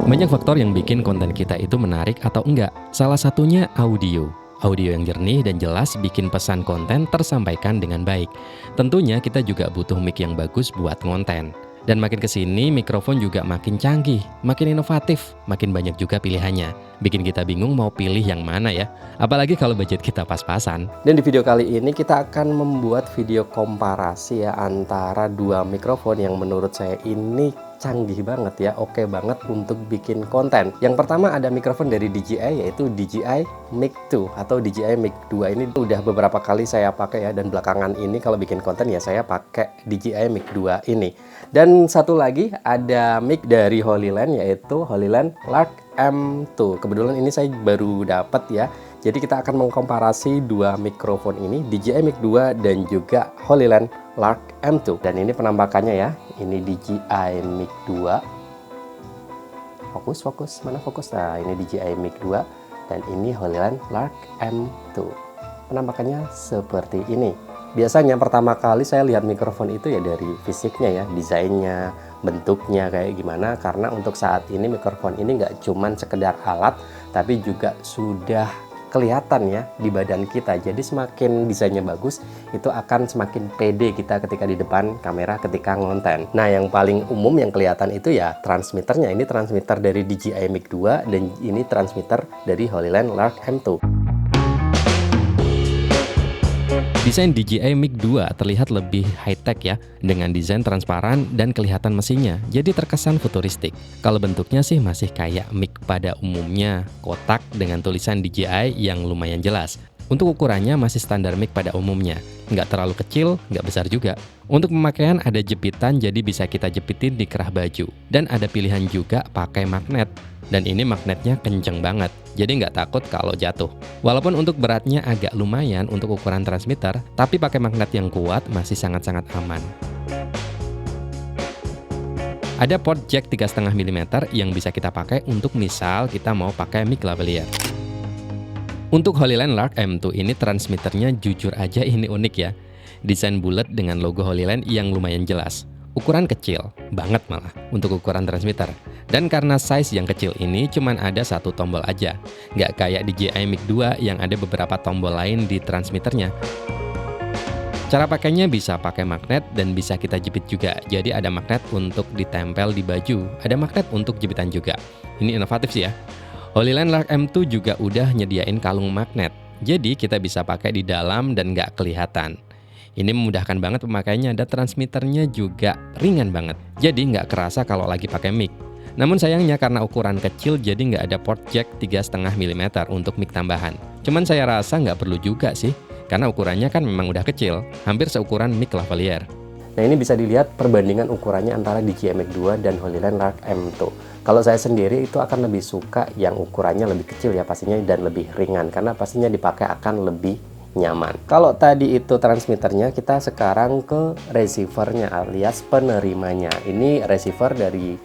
Banyak faktor yang bikin konten kita itu menarik atau enggak. Salah satunya audio. Audio yang jernih dan jelas bikin pesan konten tersampaikan dengan baik. Tentunya kita juga butuh mic yang bagus buat konten. Dan makin kesini mikrofon juga makin canggih, makin inovatif, makin banyak juga pilihannya. Bikin kita bingung mau pilih yang mana ya. Apalagi kalau budget kita pas-pasan. Dan di video kali ini kita akan membuat video komparasi ya antara dua mikrofon yang menurut saya ini canggih banget ya, oke banget untuk bikin konten. Yang pertama ada mikrofon dari DJI, yaitu DJI Mic 2 atau DJI Mic 2. Ini udah beberapa kali saya pakai ya, dan belakangan ini kalau bikin konten ya saya pakai DJI Mic 2 ini. Dan satu lagi ada mic dari HoloLens, yaitu HoloLens Lark M2. Kebetulan ini saya baru dapat ya. Jadi kita akan mengkomparasi dua mikrofon ini, DJI Mic 2 dan juga HoloLens Lark M2. Dan ini penampakannya ya. Ini DJI Mic 2. Fokus, mana fokus? Nah, ini DJI Mic 2 dan ini HoloLens Lark M2. Penampakannya seperti ini. Biasanya pertama kali saya lihat mikrofon itu ya dari fisiknya ya, desainnya, bentuknya kayak gimana. Karena untuk saat ini mikrofon ini nggak cuman sekedar alat, tapi juga sudah kelihatan ya di badan kita. Jadi semakin desainnya bagus, itu akan semakin pede kita ketika di depan kamera ketika ngonten. Nah, yang paling umum yang kelihatan itu ya transmitternya. Ini transmitter dari DJI Mic 2 dan ini transmitter dari HoloLens Lark M2. Desain DJI Mic 2 terlihat lebih high-tech ya, dengan desain transparan dan kelihatan mesinnya, jadi terkesan futuristik. Kalau bentuknya sih masih kayak mic pada umumnya, kotak dengan tulisan DJI yang lumayan jelas. Untuk ukurannya masih standar mic pada umumnya, nggak terlalu kecil, nggak besar juga. Untuk pemakaian ada jepitan, jadi bisa kita jepitin di kerah baju. Dan ada pilihan juga pakai magnet. Dan ini magnetnya kenceng banget, jadi nggak takut kalau jatuh. Walaupun untuk beratnya agak lumayan untuk ukuran transmitter, tapi pakai magnet yang kuat masih sangat-sangat aman. Ada port jack 3,5 mm yang bisa kita pakai untuk misal kita mau pakai mic lavalier. Untuk HoloLens Lark M2 ini transmitternya jujur aja ini unik ya. Desain bulat dengan logo HoloLens yang lumayan jelas. Ukuran kecil, banget malah untuk ukuran transmitter. Dan karena size yang kecil ini cuman ada satu tombol aja. Nggak kayak DJI Mic 2 yang ada beberapa tombol lain di transmitternya. Cara pakainya bisa pakai magnet dan bisa kita jepit juga. Jadi ada magnet untuk ditempel di baju, ada magnet untuk jepitan juga. Ini inovatif sih ya. HoloLens Lark M2 juga udah nyediain kalung magnet. Jadi kita bisa pakai di dalam dan nggak kelihatan. Ini memudahkan banget pemakaiannya dan transmitternya juga ringan banget. Jadi nggak kerasa kalau lagi pakai mic. Namun sayangnya karena ukuran kecil jadi nggak ada port jack 3,5 mm untuk mic tambahan. Cuman saya rasa nggak perlu juga sih, karena ukurannya kan memang udah kecil, hampir seukuran mic lavalier. Nah, ini bisa dilihat perbandingan ukurannya antara DJI Mic 2 dan HoloLens Lark M2. Kalau saya sendiri itu akan lebih suka yang ukurannya lebih kecil ya pastinya dan lebih ringan, karena pastinya dipakai akan lebih nyaman. Kalau tadi itu transmitternya, kita sekarang ke receivernya alias penerimanya. Ini receiver dari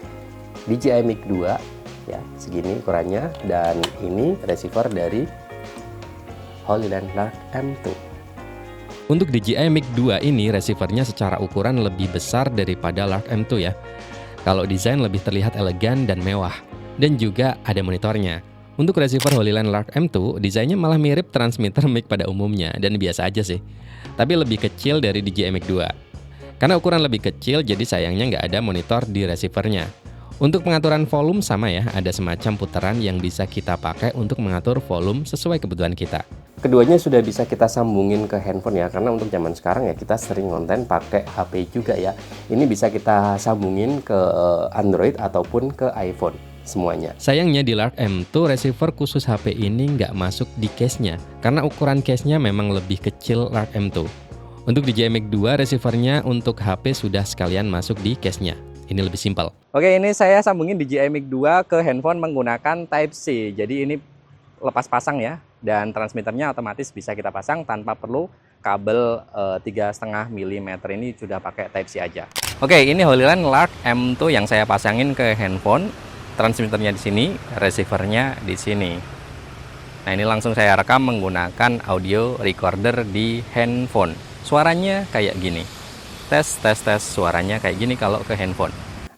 DJI Mic 2 ya, segini ukurannya, dan ini receiver dari HoloLens Lark M2. Untuk DJI Mic 2 ini receivernya secara ukuran lebih besar daripada Lark M2 ya. Kalau desain lebih terlihat elegan dan mewah, dan juga ada monitornya. Untuk receiver HoloLens Lark M2, desainnya malah mirip transmitter mic pada umumnya dan biasa aja sih. Tapi lebih kecil dari DJI Mic 2. Karena ukuran lebih kecil, jadi sayangnya nggak ada monitor di receivernya. Untuk pengaturan volume sama ya, ada semacam putaran yang bisa kita pakai untuk mengatur volume sesuai kebutuhan kita. Keduanya sudah bisa kita sambungin ke handphone ya, karena untuk zaman sekarang ya kita sering konten pakai HP juga ya. Ini bisa kita sambungin ke Android ataupun ke iPhone. Semuanya. Sayangnya di Lark M2 receiver khusus HP ini nggak masuk di case-nya karena ukuran case-nya memang lebih kecil Lark M2. Untuk DJI Mic 2 receivernya untuk HP sudah sekalian masuk di case-nya. Ini lebih simpel. Oke, ini saya sambungin DJI Mic 2 ke handphone menggunakan Type-C. Jadi ini lepas pasang ya, dan transmitternya otomatis bisa kita pasang tanpa perlu kabel 3,5 mm ini, sudah pakai Type-C aja. Oke, ini HoloLens Lark M2 yang saya pasangin ke handphone. Transmitternya di sini, receivernya di sini. Nah, ini langsung saya rekam menggunakan audio recorder di handphone. Suaranya kayak gini. Tes, suaranya kayak gini kalau ke handphone.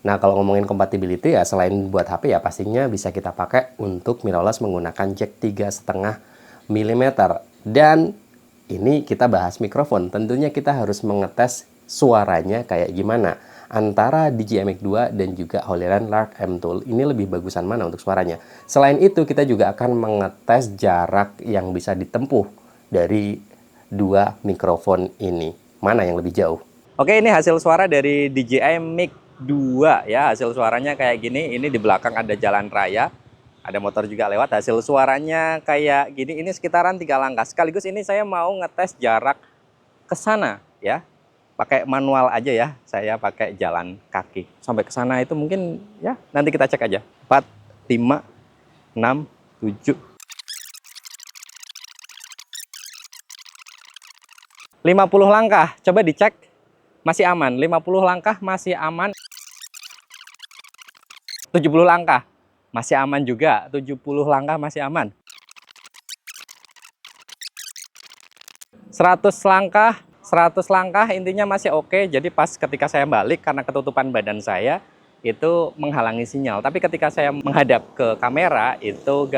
Nah, kalau ngomongin compatibility ya selain buat HP ya pastinya bisa kita pakai untuk mirrorless menggunakan jack 3,5 mm. Dan ini kita bahas mikrofon. Tentunya kita harus mengetes suaranya kayak gimana antara DJI Mic 2 dan juga HoloLens Lark M2. Ini lebih bagusan mana untuk suaranya. Selain itu kita juga akan mengetes jarak yang bisa ditempuh dari dua mikrofon ini. Mana yang lebih jauh? Oke, ini hasil suara dari DJI Mic 2 ya. Hasil suaranya kayak gini. Ini di belakang ada jalan raya, ada motor juga lewat. Hasil suaranya kayak gini. Ini sekitaran 3 langkah. Sekaligus ini saya mau ngetes jarak ke sana ya. Pakai manual aja ya. Saya pakai jalan kaki. Sampai ke sana itu mungkin ya nanti kita cek aja. 4, 5, 6, 7. 50 langkah. Coba dicek. Masih aman. 50 langkah masih aman. 70 langkah masih aman juga. 70 langkah masih aman. 100 langkah, 100 langkah intinya masih oke. Jadi pas ketika saya balik karena ketutupan badan saya itu menghalangi sinyal. Tapi ketika saya menghadap ke kamera itu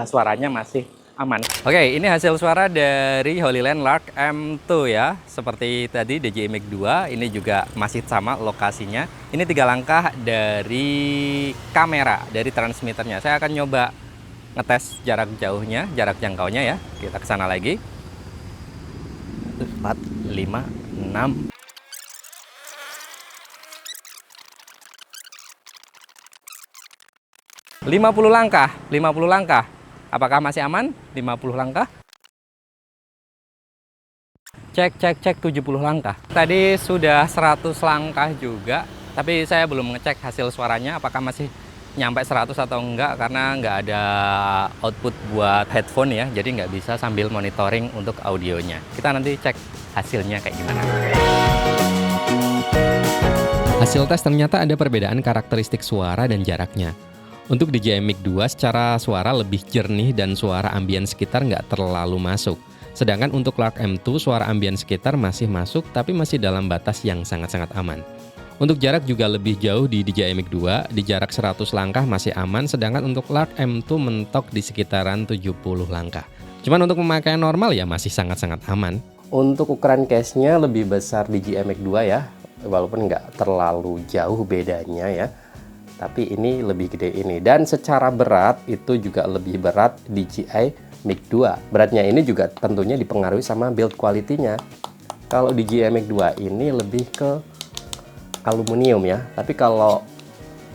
suaranya masih aman. Oke, ini hasil suara dari HoloLens Lark M2 ya. Seperti tadi DJI Mic 2, ini juga masih sama lokasinya. Ini 3 langkah dari kamera, dari transmitternya. Saya akan nyoba ngetes jarak jauhnya, jarak jangkaunya ya. Kita ke sana lagi. 4, 5, 6. 50 langkah, 50 langkah. Apakah masih aman? 50 langkah. Cek 70 langkah. Tadi sudah 100 langkah juga, tapi saya belum ngecek hasil suaranya apakah masih nyampe 100 atau enggak, karena nggak ada output buat headphone ya, jadi nggak bisa sambil monitoring untuk audionya. Kita nanti cek hasilnya kayak gimana. Hasil tes ternyata ada perbedaan karakteristik suara dan jaraknya. Untuk DJI Mic 2 secara suara lebih jernih dan suara ambien sekitar nggak terlalu masuk. Sedangkan untuk Lark M2 suara ambien sekitar masih masuk tapi masih dalam batas yang sangat-sangat aman. Untuk jarak juga lebih jauh di DJI Mic 2, di jarak 100 langkah masih aman, sedangkan untuk Lark M2 mentok di sekitaran 70 langkah. Cuman untuk pemakaian normal ya masih sangat-sangat aman. Untuk ukuran case-nya lebih besar DJI Mic 2 ya, walaupun nggak terlalu jauh bedanya ya. Tapi ini lebih gede ini. Dan secara berat itu juga lebih berat DJI Mic 2. Beratnya ini juga tentunya dipengaruhi sama build quality-nya. Kalau DJI Mic 2 ini lebih ke aluminium ya. Tapi kalau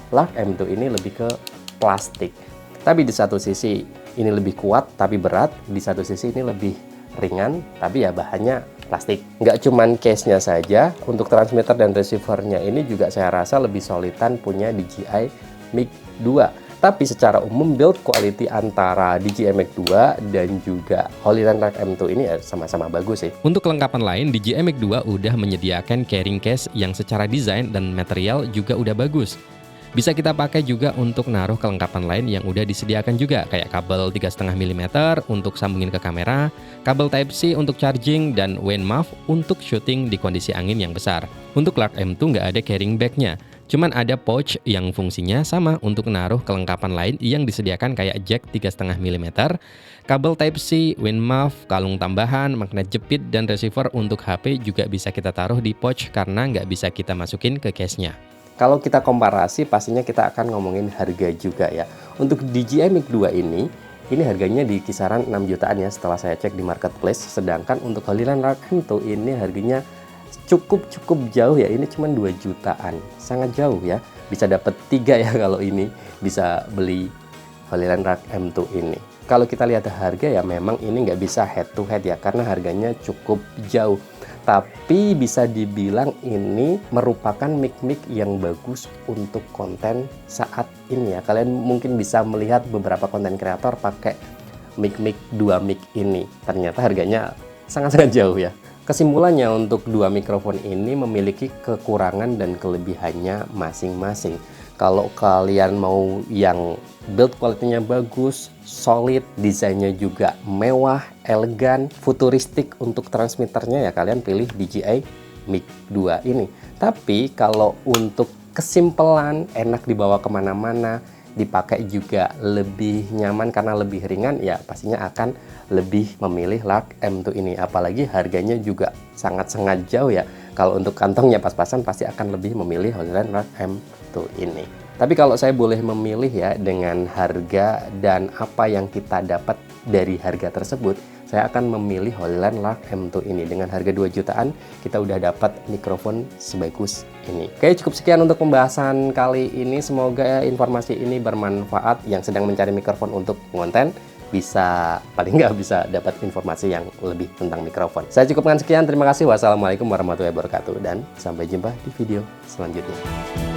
Lark M2 ini lebih ke plastik. Tapi di satu sisi ini lebih kuat tapi berat. Di satu sisi ini lebih ringan tapi ya bahannya plastik. Nggak cuman case-nya saja, untuk transmitter dan receiver-nya ini juga saya rasa lebih solidan punya DJI Mic 2. Tapi secara umum build quality antara DJI Mic 2 dan juga HoloLens Lark M2 ini ya sama-sama bagus sih. Untuk kelengkapan lain, DJI Mic 2 udah menyediakan carrying case yang secara desain dan material juga udah bagus. Bisa kita pakai juga untuk naruh kelengkapan lain yang udah disediakan juga, kayak kabel 3,5 mm untuk sambungin ke kamera, kabel Type-C untuk charging, dan WAN muff untuk syuting di kondisi angin yang besar. Untuk Lark M2 nggak ada carrying bag-nya, cuman ada pouch yang fungsinya sama untuk naruh kelengkapan lain yang disediakan kayak jack 3,5 mm, kabel Type-C, WAN muff, kalung tambahan, magnet jepit, dan receiver untuk HP juga bisa kita taruh di pouch karena nggak bisa kita masukin ke case-nya. Kalau kita komparasi pastinya kita akan ngomongin harga juga ya. Untuk DJI Mic 2 ini harganya di kisaran 6 jutaan ya setelah saya cek di marketplace. Sedangkan untuk HoloLens Lark M2 ini harganya cukup jauh ya. Ini cuma 2 jutaan. Sangat jauh ya. Bisa dapat 3 ya kalau ini bisa beli HoloLens Lark M2 ini. Kalau kita lihat harga ya memang ini nggak bisa head to head ya karena harganya cukup jauh. Tapi bisa dibilang ini merupakan mic-mic yang bagus untuk konten saat ini ya. Kalian mungkin bisa melihat beberapa konten kreator pakai mic-mic 2 mic ini. Ternyata harganya sangat-sangat jauh ya. Kesimpulannya untuk dua mikrofon ini memiliki kekurangan dan kelebihannya masing-masing. Kalau kalian mau yang build quality-nya bagus, solid, desainnya juga mewah, elegan, futuristik untuk transmitternya ya kalian pilih DJI Mic 2 ini. Tapi kalau untuk kesimpelan, enak dibawa kemana-mana, dipakai juga lebih nyaman karena lebih ringan, ya pastinya akan lebih memilih Lark M2 ini. Apalagi harganya juga sangat-sangat jauh ya. Kalau untuk kantongnya pas-pasan pasti akan lebih memilih Holy Land Lark M2 ini. Tapi kalau saya boleh memilih ya, dengan harga dan apa yang kita dapat dari harga tersebut, saya akan memilih Holy Land Lark M2 ini. Dengan harga 2 jutaan, kita udah dapat mikrofon sebagus ini. Oke, cukup sekian untuk pembahasan kali ini. Semoga informasi ini bermanfaat. Yang sedang mencari mikrofon untuk konten, bisa paling nggak bisa dapat informasi yang lebih tentang mikrofon. Saya cukupkan sekian. Terima kasih. Wassalamualaikum warahmatullahi wabarakatuh. Dan sampai jumpa di video selanjutnya.